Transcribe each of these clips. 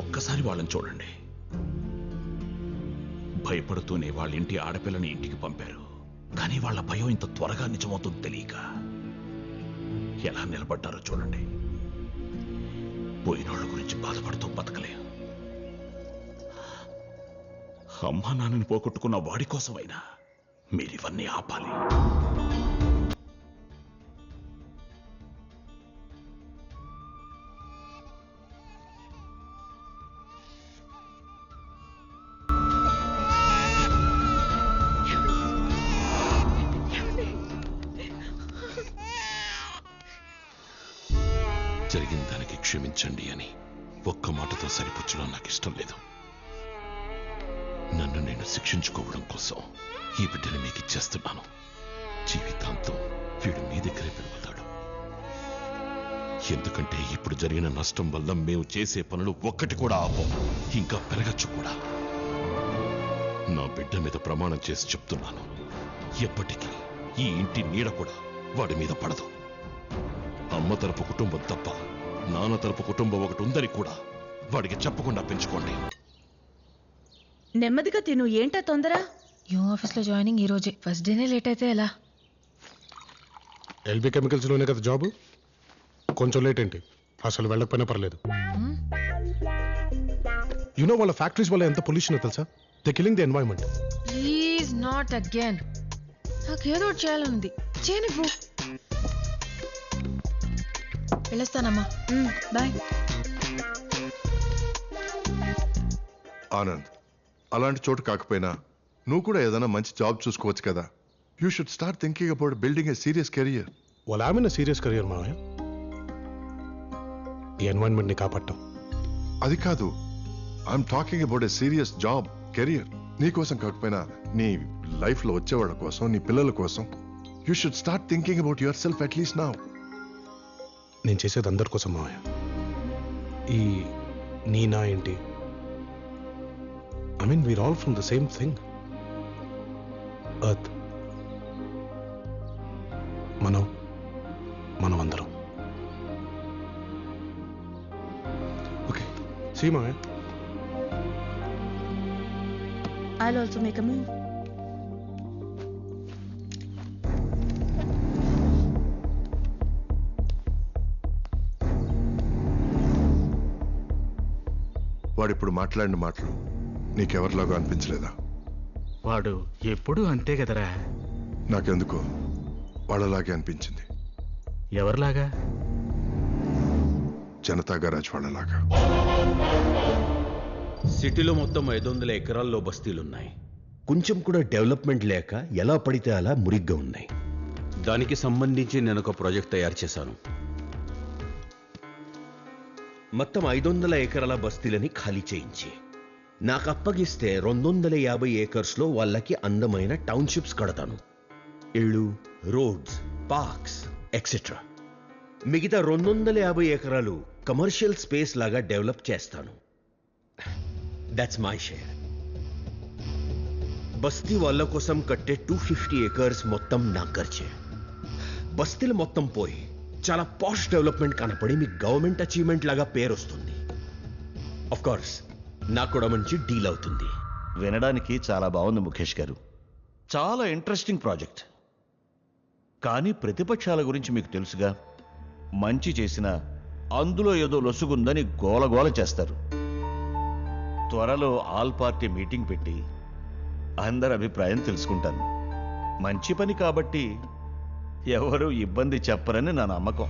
ఒక్కసారి వాళ్ళని చూడండి. భయపడుతూనే వాళ్ళ ఇంటి ఆడపిల్లని ఇంటికి పంపారు. కానీ వాళ్ళ భయం ఇంత త్వరగా నిజమవుతుంది తెలియక ఎలా నిలబడ్డారో చూడండి. పోయినోళ్ళ గురించి బాధపడుతూ బతకలేం. అమ్మా నాన్నని పోగొట్టుకున్న వాడి కోసమైనా మీరివన్నీ ఆపాలి. జరిగిన దానికి క్షమించండి అని ఒక్క మాటతో సరిపుచ్చడం నాకు ఇష్టం లేదు. నన్ను నేను శిక్షించుకోవడం కోసం ఈ బిడ్డని మీకు ఇచ్చేస్తున్నాను. జీవితాంతం వీడు మీ దగ్గరే పెరుగుతాడు. ఎందుకంటే ఇప్పుడు జరిగిన నష్టం వల్ల మేము చేసే పనులు ఒక్కటి కూడా ఆపం, ఇంకా పెరగచ్చు కూడా. నా బిడ్డ మీద ప్రమాణం చేసి చెప్తున్నాను, ఎప్పటికీ ఈ ఇంటి నీడ కూడా వాడి మీద పడదు. అమ్మ తరపు కుటుంబం తప్ప నాన్న తరపు కుటుంబం ఒకటి ఉందని కూడా వాడికి చెప్పకుండా పెంచుకోండి. నెమ్మదిగా తిను, ఏంటా తొందర? న్యూ ఆఫీస్లో జాయినింగ్ ఈ రోజే, ఫస్ట్ డేనే లేట్ అయితే ఎలా? ఎల్బీ కెమికల్స్లోనే కదా జాబు, కొంచెం లేట్ ఏంటి, అసలు వెళ్ళకపోయినా పర్లేదు. యూనో వాళ్ళ ఫ్యాక్టరీస్ వల్ల ఎంత పొల్యూషన్ తెలుసా? They killing the environment. Please not again. నాకేదో ఒకటి చేయాలనుంది, చేయనివ్వు. వెళ్ళొస్తానమ్మా, బాయ్. ఆనంద్, అలాంటి చోటు కాకపోయినా నువ్వు కూడా ఏదైనా మంచి జాబ్ చూసుకోవచ్చు కదా. You should start thinking about building A serious career. వాళ్ళు ఆమె సీరియస్ కెరియర్ మావయ్య, ఈ ఎన్వైరన్మెంట్ని కాపాడటం. అది కాదు, I'm talking about a serious job career. నీ కోసం కాకపోయినా నీ లైఫ్లో వచ్చేవాళ్ళ కోసం, నీ పిల్లల కోసం. You should start thinking about yourself at least now. నేను చేసేది అందరి కోసం మావయ్య. ఈ నీ నా ఏంటి, I mean we are all from the same thing, earth. మనం అందరం. ఓకే, సీ మావయ్య. I'll also make a move. వాడిప్పుడు మాట్లాడిన మాటలు నీకెవరిలాగా అనిపించలేదా? వాడు ఎప్పుడు అంతే కదరా. నాకెందుకో వాళ్ళలాగే అనిపించింది. ఎవరిలాగా? జనతా గరాజ్ వాళ్ళలాగా. సిటీలో మొత్తం 500 ఎకరాల్లో బస్తీలున్నాయి. కొంచెం కూడా డెవలప్మెంట్ లేక ఎలా పడితే అలా మురిగ్గా ఉన్నాయి. దానికి సంబంధించి నేను ఒక ప్రాజెక్ట్ తయారు చేశాను. మొత్తం 500 ఎకరాల బస్తీలని ఖాళీ చేయించి నాకు అప్పగిస్తే 250 ఏకర్స్లో వాళ్ళకి అందమైన టౌన్షిప్స్ కడతాను. ఇళ్ళు, రోడ్స్, పార్క్స్ ఎక్సెట్రా. మిగతా 250 ఎకరాలు కమర్షియల్ స్పేస్ లాగా డెవలప్ చేస్తాను. That's my share. బస్తీ వాళ్ళ కోసం కట్టే 250 ఏకర్స్ మొత్తం నా ఖర్చే. బస్తీలు మొత్తం పోయి చాలా పాష్ డెవలప్మెంట్ కనపడి మీకు గవర్నమెంట్ అచీవ్మెంట్ లాగా పేరు వస్తుంది. ఆఫ్ కోర్స్ నాకు కూడా మంచి డీల్ అవుతుంది. వినడానికి చాలా బాగుంది ముఖేష్ గారు, చాలా ఇంట్రెస్టింగ్ ప్రాజెక్ట్. కానీ ప్రతిపక్షాల గురించి మీకు తెలుసుగా, మంచి చేసినా అందులో ఏదో లొసుగుందని గోలగోల చేస్తారు. త్వరలో ఆల్ పార్టీ మీటింగ్ పెట్టి అందరి అభిప్రాయం తెలుసుకుంటాను. మంచి పని కాబట్టి ఎవరు ఇబ్బంది చెప్పరని నా నమ్మకం.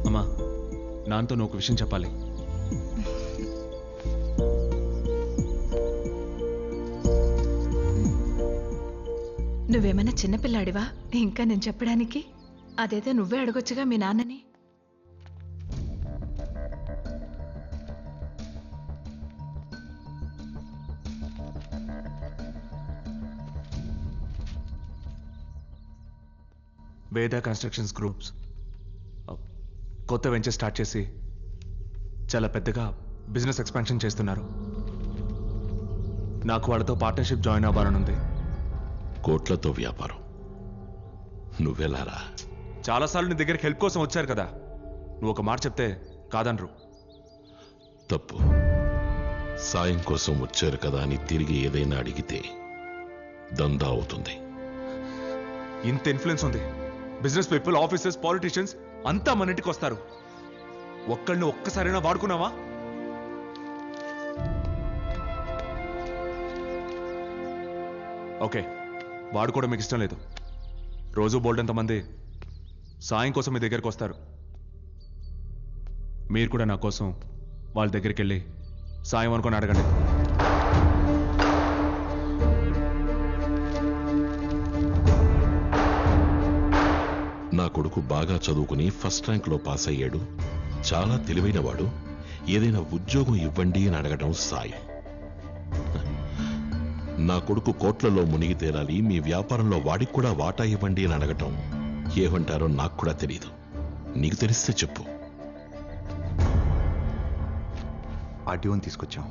అమ్మా, నాన్నతో నువ్వు ఒక విషయం చెప్పాలి. నువ్వేమైనా చిన్నపిల్లాడివా ఇంకా నేను చెప్పడానికి? అదేదో నువ్వే అడగొచ్చుగా మీ నాన్నని. వేద కన్స్ట్రక్షన్స్ గ్రూప్స్ కొత్త వెంచర్ స్టార్ట్ చేసి చాలా పెద్దగా బిజినెస్ ఎక్స్పాన్షన్ చేస్తున్నారు. నాకు వాళ్ళతో పార్ట్నర్షిప్ జాయిన్ అవ్వాలనుంది. కోట్లతో వ్యాపారం నువ్వెలారా? చాలాసార్లు నీ దగ్గరికి హెల్ప్ కోసం వచ్చారు కదా, నువ్వు ఒక మాట చెప్తే కాదనరు. తప్పు. సాయం కోసం వచ్చారు కదా అని తిరిగి ఏదైనా అడిగితే దందా అవుతుంది. ఇంత ఇన్ఫ్లుయెన్స్ ఉంది. బిజినెస్ పీపుల్, ఆఫీసర్స్, పాలిటీషియన్స్ అంతా మన ఇంటికి వస్తారు. ఒక్కళ్ళని ఒక్కసారైనా వాడుకున్నావా? ఓకే, వాడుకోవడం మీకు ఇష్టం లేదు. రోజు బోల్డ్ ఎంతమంది సాయం కోసం మీ దగ్గరికి వస్తారు. మీరు కూడా నా కోసం వాళ్ళ దగ్గరికి వెళ్ళి సాయం అనుకొని అడగండి. నా కొడుకు బాగా చదువుకుని ఫస్ట్ ర్యాంక్లో పాస్ అయ్యాడు. చాలా తెలివైనవాడు. ఏదైనా ఉద్యోగం ఇవ్వండి అని అడగడం సాయం. నా కొడుకు కోట్లలో మునిగి తేలాలి, మీ వ్యాపారంలో వాడికి కూడా వాటా ఇవ్వండి అని అడగటం ఏమంటారో నాకు కూడా తెలియదు. నీకు తెలిస్తే చెప్పు. ఆర్టీఓని తీసుకొచ్చాం.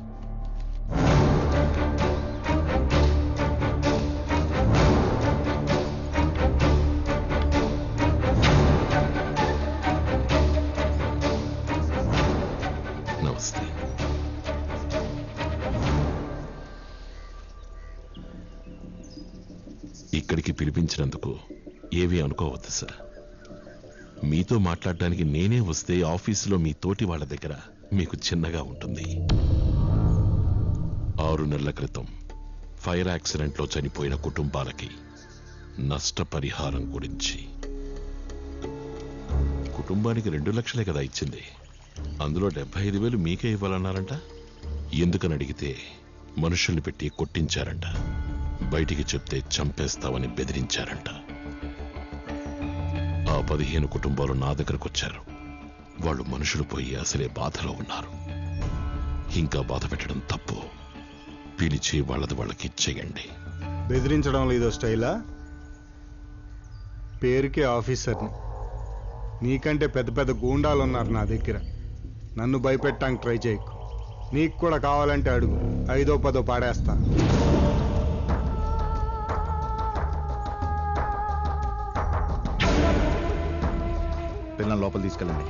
నమస్తే. ఇక్కడికి పిలిపించినందుకు ఏమీ అనుకోవద్దు సార్. మీతో మాట్లాడడానికి నేనే వస్తే ఆఫీసులో మీ తోటి వాళ్ళ దగ్గర మీకు చిన్నగా ఉంటుంది. 6 నెలల క్రితం ఫైర్ యాక్సిడెంట్లో చనిపోయిన కుటుంబాలకి నష్టపరిహారం గురించి. కుటుంబానికి 2 లక్షలే కదా ఇచ్చింది. అందులో 75,000 మీకే ఇవ్వాలన్నారంట. ఎందుకని అడిగితే మనుషుల్ని పెట్టి కొట్టించారంట. బయటికి చెప్తే చంపేస్తామని బెదిరించారంట. ఆ 15 కుటుంబాలు నా దగ్గరకు వచ్చారు. వాళ్ళు మనుషులు పోయి అసలే బాధలో ఉన్నారు. ఇంకా బాధ పెట్టడం తప్పు. పిలిచి వాళ్ళది వాళ్ళకి ఇచ్చేయండి. బెదిరించడంలో ఇదో స్టైలా? పేరుకే ఆఫీసర్ని. నీకంటే పెద్ద పెద్ద గూండాలు ఉన్నారు నా దగ్గర. నన్ను భయపెట్టడానికి ట్రై చేయకు. నీకు కూడా కావాలంటే అడుగు, 5ో 10 పాడేస్తా. పిల్లల లోపల తీసుకెళ్ళండి.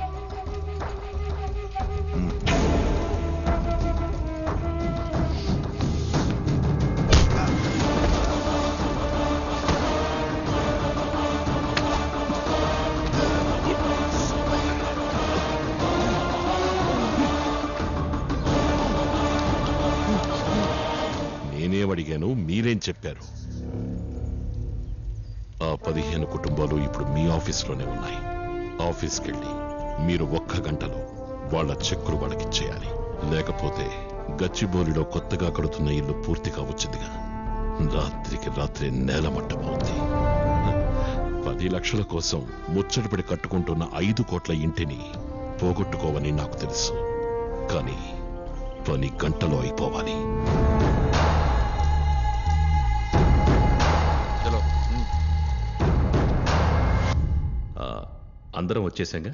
నేనేమడిగాను, మీరేం చెప్పారు? ఆ 15 కుటుంబాలు ఇప్పుడు మీ ఆఫీసులోనే ఉన్నాయి. ఆఫీస్కి వెళ్ళి మీరు 1 గంటలో వాళ్ళ చెక్కులు వాళ్ళకిచ్చేయాలి. లేకపోతే గచ్చిబౌలిలో కొత్తగా కడుతున్న ఇల్లు పూర్తిగా వచ్చిందిగా, రాత్రికి రాత్రి నేలమట్టమవుతుంది. 10 లక్షల కోసం ముచ్చటపడి కట్టుకుంటున్న 5 కోట్ల ఇంటిని పోగొట్టుకోవని నాకు తెలుసు. కానీ పని గంటలో అయిపోవాలి. అందరం వచ్చేసాంగా,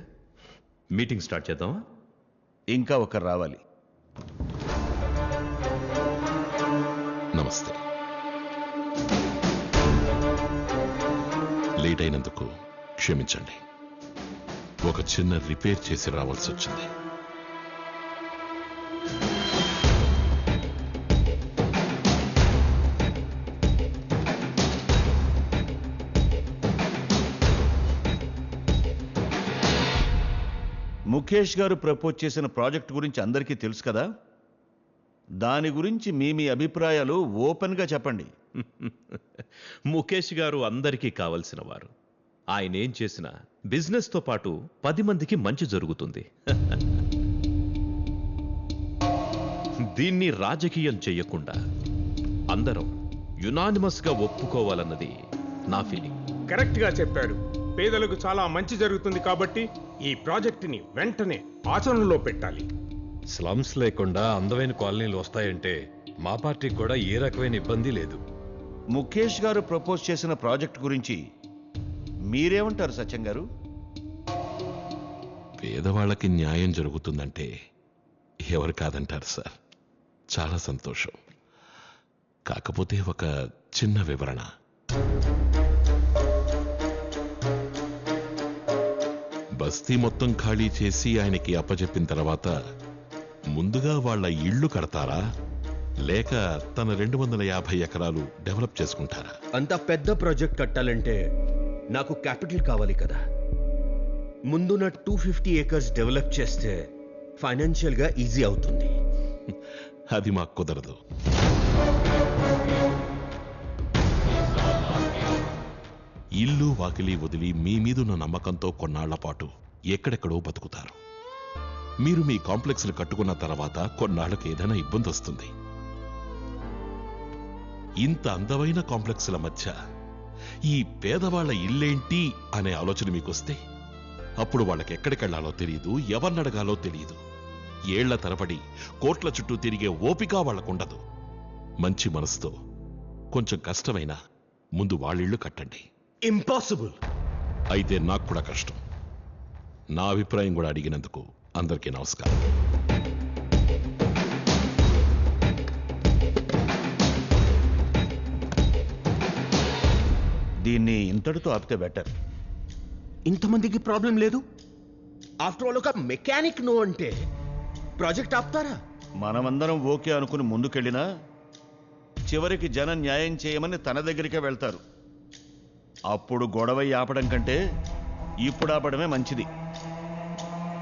మీటింగ్ స్టార్ట్ చేద్దామా? ఇంకా ఒకరు రావాలి. నమస్తే. లేట్ అయినందుకు క్షమించండి. ఒక చిన్న రిపేర్ చేసి రావాల్సి వచ్చింది. ముఖేష్ గారు ప్రపోజ్ చేసిన ప్రాజెక్ట్ గురించి అందరికీ తెలుసు కదా. దాని గురించి మీ అభిప్రాయాలు ఓపెన్గా చెప్పండి. ముఖేష్ గారు అందరికీ కావలసిన వారు. ఆయన ఏం చేసినా బిజినెస్తో పాటు 10 మందికి మంచి జరుగుతుంది. దీన్ని రాజకీయం చెయ్యకుండా అందరం యునానిమస్గా ఒప్పుకోవాలన్నది నా ఫీలింగ్. కరెక్ట్గా చెప్పాడు. పేదలకు చాలా మంచి జరుగుతుంది కాబట్టి ఈ ప్రాజెక్టుని వెంటనే ఆచరణలో పెట్టాలి. స్లమ్స్ లేకుండా అందమైన కాలనీలు వస్తాయంటే మా పార్టీకి కూడా ఏ రకమైన ఇబ్బంది లేదు. ముఖేష్ గారు ప్రపోజ్ చేసిన ప్రాజెక్ట్ గురించి మీరేమంటారు సత్యం గారు? పేదవాళ్ళకి న్యాయం జరుగుతుందంటే ఎవరు కాదంటారు సార్. చాలా సంతోషం. కాకపోతే ఒక చిన్న వివరణ. బస్తీ మొత్తం ఖాళీ చేసి ఆయనకి అప్పచెప్పిన తర్వాత ముందుగా వాళ్ళ ఇళ్ళు కడతారా, లేక తన 250 ఎకరాలు డెవలప్ చేసుకుంటారా? అంత పెద్ద ప్రాజెక్ట్ కట్టాలంటే నాకు క్యాపిటల్ కావాలి కదా. ముందు నా 250 ఏకర్స్ డెవలప్ చేస్తే ఫైనాన్షియల్గా ఈజీ అవుతుంది. అది మాకు కుదరదు. ఇల్లు వాకిలి వదిలి మీ మీదున్న నమ్మకంతో కొన్నాళ్ల పాటు ఎక్కడెక్కడో బతుకుతారు. మీరు మీ కాంప్లెక్స్లు కట్టుకున్న తర్వాత కొన్నాళ్లకు ఏదైనా ఇబ్బంది వస్తుంది. ఇంత అందమైన కాంప్లెక్స్ల మధ్య ఈ పేదవాళ్ల ఇల్లేంటి అనే ఆలోచన మీకొస్తే అప్పుడు వాళ్ళకి ఎక్కడికెళ్లాలో తెలియదు, ఎవరినడగాలో తెలియదు. ఏళ్ల తరబడి కోట్ల చుట్టూ తిరిగే ఓపిక వాళ్లకుండదు. మంచి మనసుతో కొంచెం కష్టమైనా ముందు వాళ్ళిళ్ళు కట్టండి. ఇంపాసిబుల్. అయితే నాకు కూడా కష్టం. నా అభిప్రాయం కూడా అడిగినందుకు అందరికీ నమస్కారం. దీన్ని ఇంతటితో ఆపితే బెటర్. ఇంతమందికి ప్రాబ్లం లేదు. ఆఫ్టర్ ఆల్ ఒక మెకానిక్ నో అంటే ప్రాజెక్ట్ ఆపుతారా? మనమందరం ఓకే అనుకుని ముందుకెళ్ళినా చివరికి జనం న్యాయం చేయమని తన దగ్గరికే వెళ్తారు. అప్పుడు గొడవ ఆపడం కంటే ఇప్పుడు ఆపడమే మంచిది.